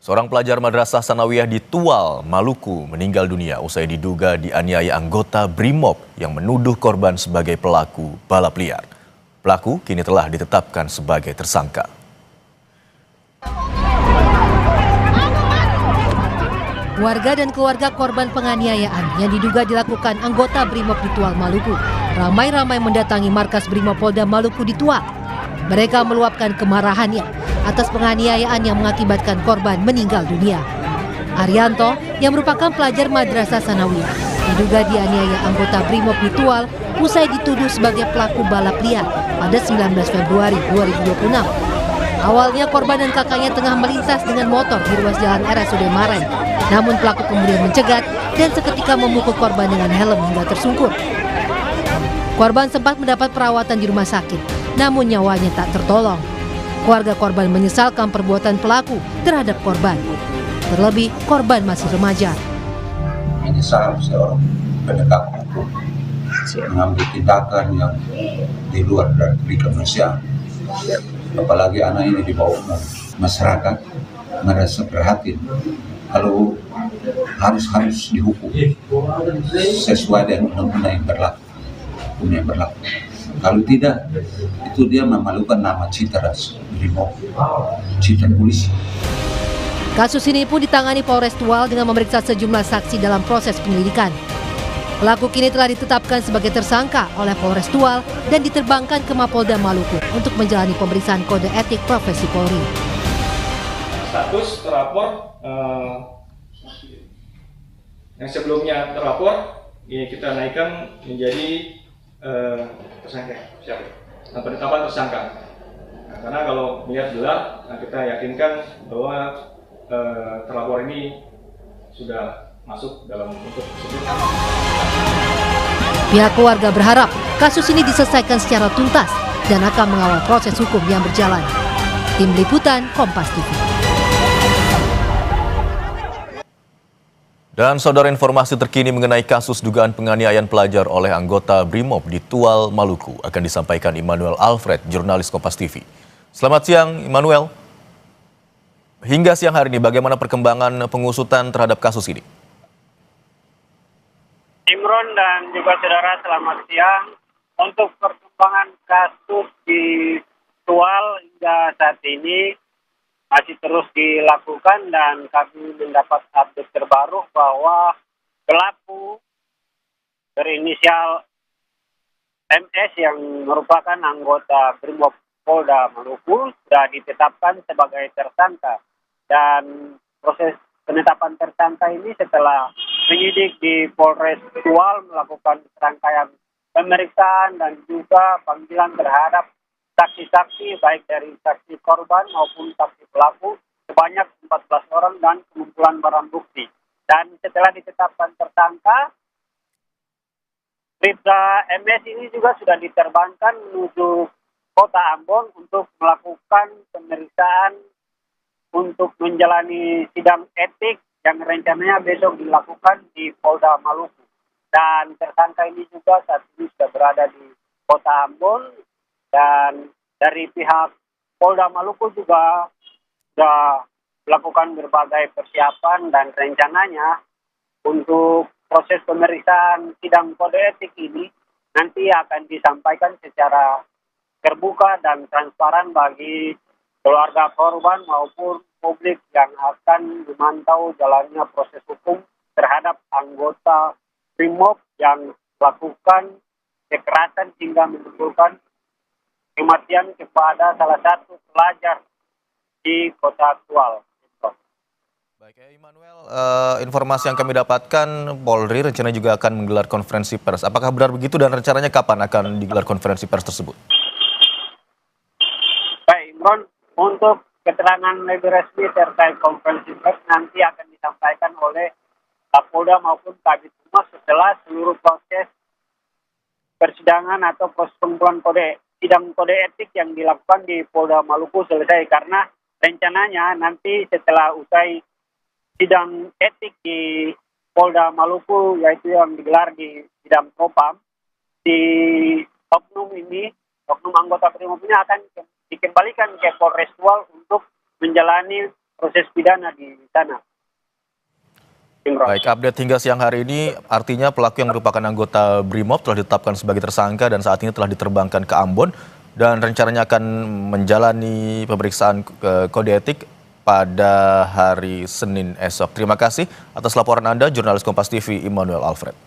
Seorang pelajar Madrasah Sanawiyah di Tual, Maluku meninggal dunia usai diduga dianiaya anggota BRIMOB yang menuduh korban sebagai pelaku balap liar. Pelaku kini telah ditetapkan sebagai tersangka. Warga dan keluarga korban penganiayaan yang diduga dilakukan anggota BRIMOB di Tual, Maluku ramai-ramai mendatangi markas BRIMOB Polda Maluku di Tual. Mereka meluapkan kemarahannya atas penganiayaan yang mengakibatkan korban meninggal dunia. Arianto, yang merupakan pelajar Madrasah Sanawiyah, diduga dianiaya anggota BRIMOB di Tual usai dituduh sebagai pelaku balap liar pada 19 Februari 2026. Awalnya korban dan kakaknya tengah melintas dengan motor di ruas jalan RSUD Maren. Namun pelaku kemudian mencegat dan seketika memukul korban dengan helm hingga tersungkur. Korban sempat mendapat perawatan di rumah sakit, namun nyawanya tak tertolong. Keluarga korban menyesalkan perbuatan pelaku terhadap korban. Terlebih, korban masih remaja. Menyesal seorang penegak hukum mengambil tindakan yang di luar dari kemanusiaan. Apalagi anak ini di bawah umur, masyarakat merasa prihatin. Kalau harus dihukum sesuai dengan undang-undang yang berlaku. Kalau tidak, itu dia memalukan nama citra BRIMOB, citra polisi. Kasus ini pun ditangani Polres Tual dengan memeriksa sejumlah saksi dalam proses penyelidikan. Pelaku kini telah ditetapkan sebagai tersangka oleh Polres Tual dan diterbangkan ke Mapolda Maluku untuk menjalani pemeriksaan kode etik profesi Polri. Status terlapor yang sebelumnya terlapor ini kita naikkan menjadi tersangka, penetapan tersangka. Nah, karena kalau melihat gelar, kita yakinkan bahwa terlapor ini sudah masuk dalam unsur tersebut. Pihak keluarga berharap kasus ini diselesaikan secara tuntas dan akan mengawal proses hukum yang berjalan. Tim Liputan Kompas TV. Dan saudara, informasi terkini mengenai kasus dugaan penganiayaan pelajar oleh anggota BRIMOB di Tual, Maluku akan disampaikan Immanuel Alfred, jurnalis Kompas TV. Selamat siang, Immanuel. Hingga siang hari ini, bagaimana perkembangan pengusutan terhadap kasus ini? Imron dan juga saudara, selamat siang. Untuk perkembangan kasus di Tual hingga saat ini masih terus dilakukan dan kami mendapat update terbaru bahwa pelaku berinisial MS yang merupakan anggota BRIMOB Polda Maluku sudah ditetapkan sebagai tersangka. Dan proses penetapan tersangka ini setelah penyidik di Polres Tual melakukan serangkaian pemeriksaan dan juga panggilan terhadap saksi-saksi baik dari saksi korban maupun saksi pelaku sebanyak 14 orang dan pengumpulan barang bukti. Dan setelah ditetapkan tersangka, Bribda MS ini juga sudah diterbangkan menuju Kota Ambon untuk melakukan pemeriksaan untuk menjalani sidang etik yang rencananya besok dilakukan di Polda Maluku. Dan tersangka ini juga saat ini sudah berada di Kota Ambon. Dan dari pihak Polda Maluku juga sudah melakukan berbagai persiapan dan rencananya untuk proses pemeriksaan sidang kode etik ini nanti akan disampaikan secara terbuka dan transparan bagi keluarga korban maupun publik yang akan memantau jalannya proses hukum terhadap anggota BRIMOB yang melakukan kekerasan hingga menimbulkan kematian kepada salah satu pelajar di Kota Tual. Baik, Immanuel, informasi yang kami dapatkan, Polri rencananya juga akan menggelar konferensi pers. Apakah benar begitu dan rencananya kapan akan digelar konferensi pers tersebut? Baik, Imron, untuk keterangan lebih resmi terkait konferensi pers nanti akan disampaikan oleh Kapolda maupun Kabid Humas setelah seluruh proses persidangan atau proses pengumpulan sidang kode etik yang dilakukan di Polda Maluku selesai, karena rencananya nanti setelah usai sidang etik di Polda Maluku yaitu yang digelar di Bidang Propam, di oknum anggota BRIMOB ini akan dikembalikan ke Polres Tual untuk menjalani proses pidana di sana. Imron. Baik, update hingga siang hari ini artinya pelaku yang merupakan anggota BRIMOB telah ditetapkan sebagai tersangka dan saat ini telah diterbangkan ke Ambon dan rencananya akan menjalani pemeriksaan kode etik pada hari Senin esok. Terima kasih atas laporan Anda, jurnalis Kompas TV Immanuel Alfred.